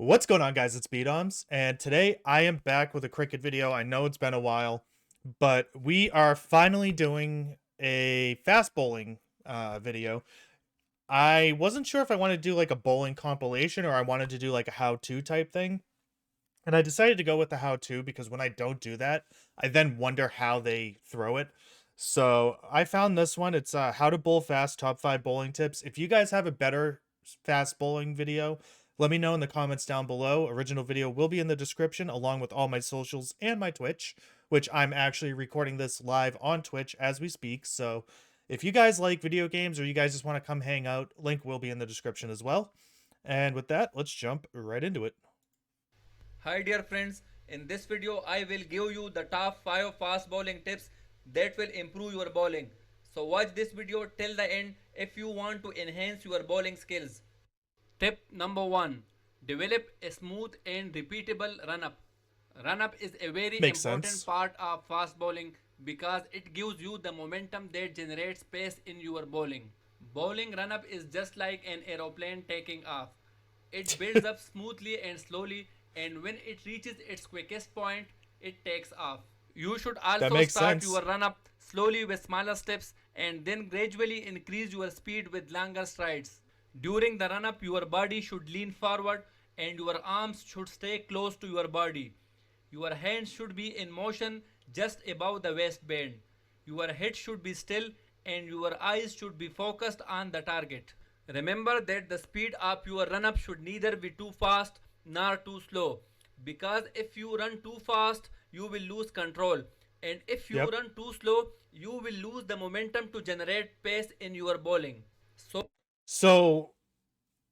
What's going on, guys? It's Beatoms, and today I am back with a cricket video. I know it's been a while, but we are finally doing a fast bowling video. I wasn't sure if I wanted to do like a bowling compilation or I wanted to do like a how-to type thing, and I decided to go with the how-to because when I don't do that, I then wonder how they throw it. So I found this one. It's how to bowl fast, top 5 bowling tips. If you guys have a better fast bowling video, let me know in the comments down below. Original video will be in the description along with all my socials and my Twitch, which I'm actually recording this live on Twitch as we speak. So if you guys like video games or you guys just want to come hang out, link will be in the description as well. And with that, let's jump right into it. Hi dear friends, in this video I will give you the top 5 fast bowling tips that will improve your bowling. So watch this video till the end if you want to enhance your bowling skills. Tip number 1. Develop a smooth and repeatable run-up. Run-up is a very Makes important sense. part of fast bowling because it gives you the momentum that generates pace in your bowling. Bowling run-up is just like an aeroplane taking off. It builds up smoothly and slowly, and when it reaches its quickest point, it takes off. You should That also makes start sense. your run up slowly with smaller steps and then gradually increase your speed with longer strides. During the run up, your body should lean forward and your arms should stay close to your body. Your hands should be in motion just above the waistband. Your head should be still and your eyes should be focused on the target. Remember that the speed of your run up should neither be too fast nor too slow, because if you run too fast you will lose control, and if you Yep. run too slow you will lose the momentum to generate pace in your bowling. So So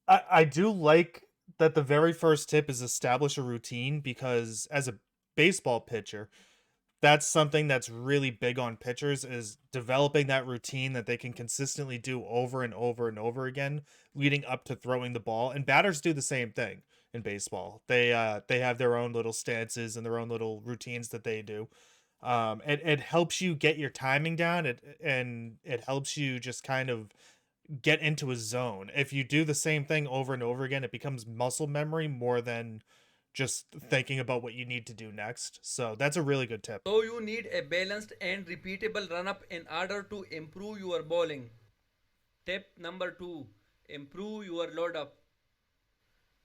I do like that the very first tip is establish a routine because as a baseball pitcher, that's something that's really big on pitchers is developing that routine that they can consistently do over and over and over again leading up to throwing the ball. And batters do the same thing in baseball. They have their own little stances and their own little routines that they do. It helps you get your timing down. It helps you just kind of get into a zone. If you do the same thing over and over again, it becomes muscle memory more than just thinking about what you need to do next. So that's a really good tip. so you need a balanced and repeatable run up in order to improve your bowling. Tip number 2. Improve your load up.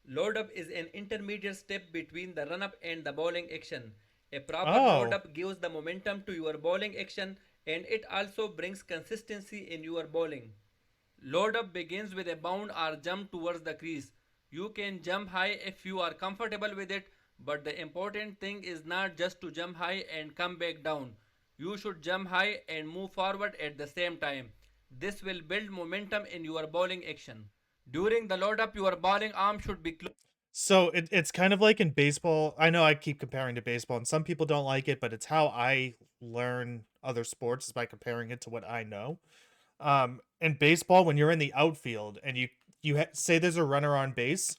Load up is an intermediate step between the run up and the bowling action. A proper load Oh, up gives the momentum to your bowling action and it also brings consistency in your bowling. Load up begins with a bound or jump towards the crease. You can jump high if you are comfortable with it, but the important thing is not just to jump high and come back down. You should jump high and move forward at the same time. This will build momentum in your bowling action. During the load up, your bowling arm should be closed. so it's kind of like in baseball. I know I keep comparing to baseball, and some people don't like it, but it's how I learn other sports is by comparing it to what I know. In baseball, when you're in the outfield and say there's a runner on base,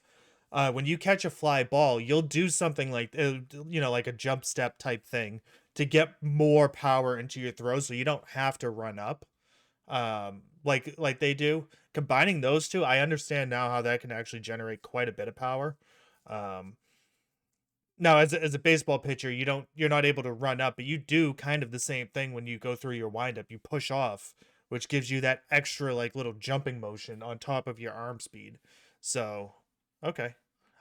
when you catch a fly ball, you'll do something like like a jump step type thing to get more power into your throw, so you don't have to run up. Like they do. Combining those two, I understand now how that can actually generate quite a bit of power. Um, Now, as a baseball pitcher, you're not able to run up, but you do kind of the same thing when you go through your windup. You push off, which gives you that extra like little jumping motion on top of your arm speed. So, okay,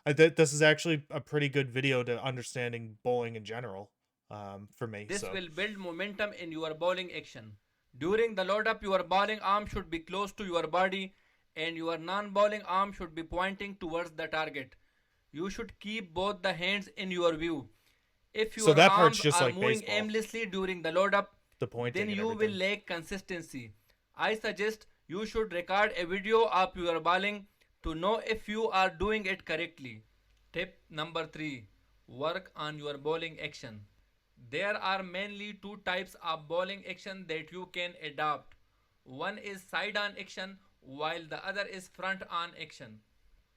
this is actually a pretty good video to understanding bowling in general, for me. This So, will build momentum in your bowling action. During the load up, your bowling arm should be close to your body and your non bowling arm should be pointing towards the target. You should keep both the hands in your view. If so your that part's arms just are like moving baseball, aimlessly during the load up, the then pointing and you will everything. lack consistency. I suggest you should record a video of your bowling to know if you are doing it correctly. Tip number 3. Work on your bowling action. There are mainly two types of bowling action that you can adopt. One is side on action while the other is front on action.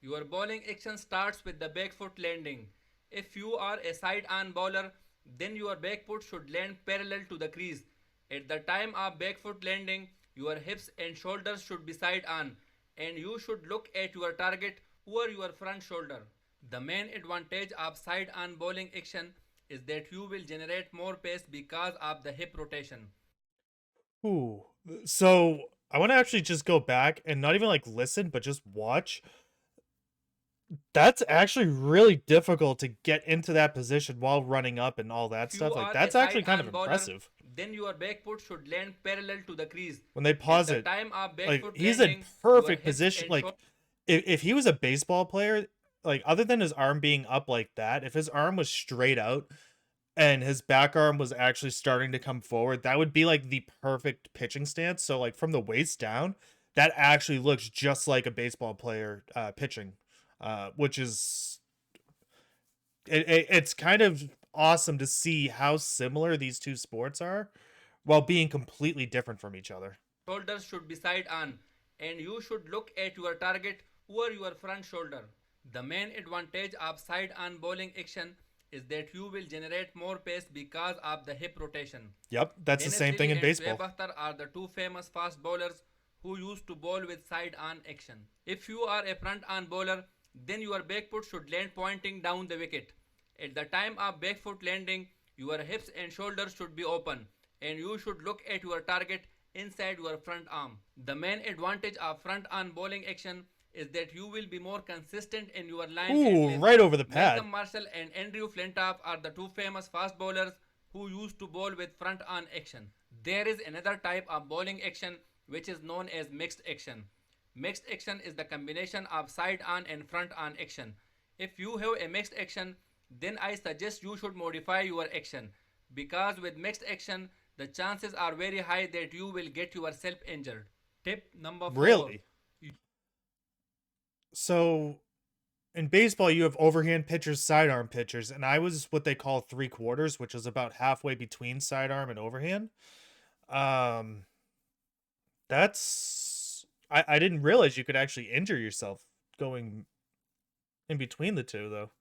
Your bowling action starts with the back foot landing. If you are a side on bowler, then your back foot should land parallel to the crease. At the time of back foot landing, your hips and shoulders should be side on and you should look at your target over your front shoulder. The main advantage of side-on bowling action is that you will generate more pace because of the hip rotation. Ooh. So I want to actually just go back and not even like listen, but just watch. That's actually really difficult to get into that position while running up and all that If you stuff. Like are a that's actually kind of side-on bowler, impressive. then your back foot should land parallel to the crease. When they At pause the it, time of back like foot he's in landing, your perfect hips position. and Like shoulders if he was a baseball player, like other than his arm being up like that, if his arm was straight out and his back arm was actually starting to come forward, that would be like the perfect pitching stance. So like from the waist down, that actually looks just like a baseball player pitching, which is it's kind of awesome to see how similar these two sports are while being completely different from each other. shoulders should be side on, and you should look at your target over your front shoulder. The main advantage of side on bowling action is that you will generate more pace because of the hip rotation. Yep, that's the Dennis same thing Lilly in and Shoaib baseball. Akhtar are the two famous fast bowlers who used to bowl with side on action. If you are a front on bowler, then your back foot should land pointing down the wicket. At the time of back foot landing, your hips and shoulders should be open, and you should look at your target inside your front arm. The main advantage of front on bowling action is that you will be more consistent in your line and Ooh, length. right over the pad. Malcolm Marshall and Andrew Flintoff are the two famous fast bowlers who used to bowl with front on action. There is another type of bowling action which is known as mixed action. Mixed action is the combination of side on and front on action. If you have a mixed action, then I suggest you should modify your action, because with mixed action, the chances are very high that you will get yourself injured. Tip number 4. Really? So in baseball, you have overhand pitchers, sidearm pitchers, and I was what they call three quarters, which is about halfway between sidearm and overhand. Um, that's I didn't realize you could actually injure yourself going in between the two, though.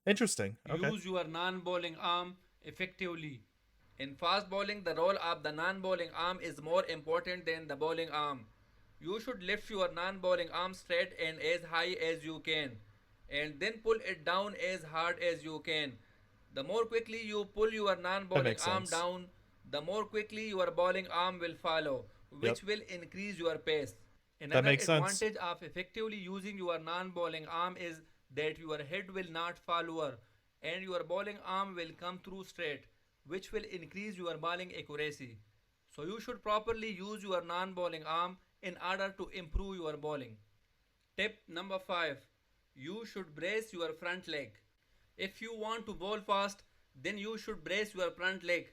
Interesting. Okay, Use your non-bowling arm effectively. In fast bowling, the role of the non-bowling arm is more important than the bowling arm. You should lift your non-bowling arm straight and as high as you can, and then pull it down as hard as you can. The more quickly you pull your that non-bowling makes arm sense. down, the more quickly your bowling arm will follow, Yep, which will increase your pace. that Another makes sense. advantage of effectively using your non-bowling arm is that your head will not fall over and your bowling arm will come through straight, which will increase your bowling accuracy. So you should properly use your non-bowling arm in order to improve your bowling. Tip number 5. You should brace your front leg. If you want to bowl fast, then you should brace your front leg.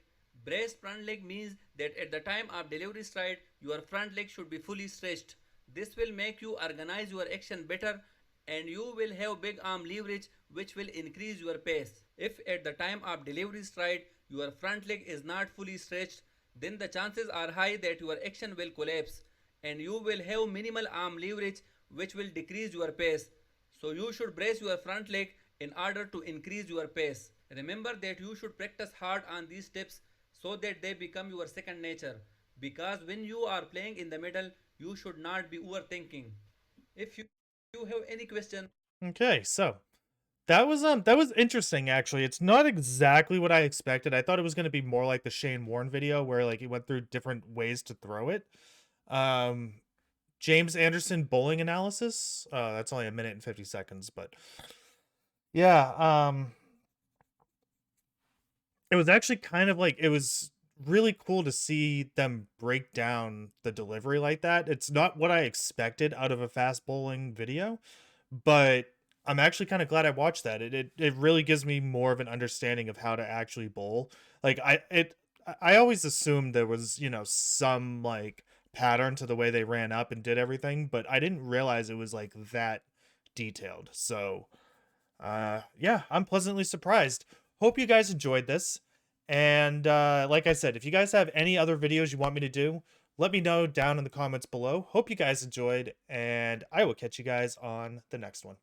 Braced front leg means that at the time of delivery stride, your front leg should be fully stretched. This will make you organize your action better and you will have big arm leverage, which will increase your pace. If at the time of delivery stride your front leg is not fully stretched, then the chances are high that your action will collapse and you will have minimal arm leverage, which will decrease your pace. So you should brace your front leg in order to increase your pace. Remember that you should practice hard on these tips so that they become your second nature, because when you are playing in the middle, you should not be overthinking. If you have any question, Okay, so that was interesting actually. It's not exactly what I expected. I thought it was going to be more like the Shane Warne video where like he went through different ways to throw it. Um James Anderson bowling analysis. That's only a minute and 50 seconds, but yeah, it was actually kind of like it was really cool to see them break down the delivery like that. It's not what I expected out of a fast bowling video, but I'm actually kind of glad I watched that. It really gives me more of an understanding of how to actually bowl. Like I always assumed there was, some like pattern to the way they ran up and did everything, but I didn't realize it was like that detailed. So, yeah, I'm pleasantly surprised. Hope you guys enjoyed this. And like I said, if you guys have any other videos you want me to do, let me know down in the comments below. Hope you guys enjoyed, and I will catch you guys on the next one.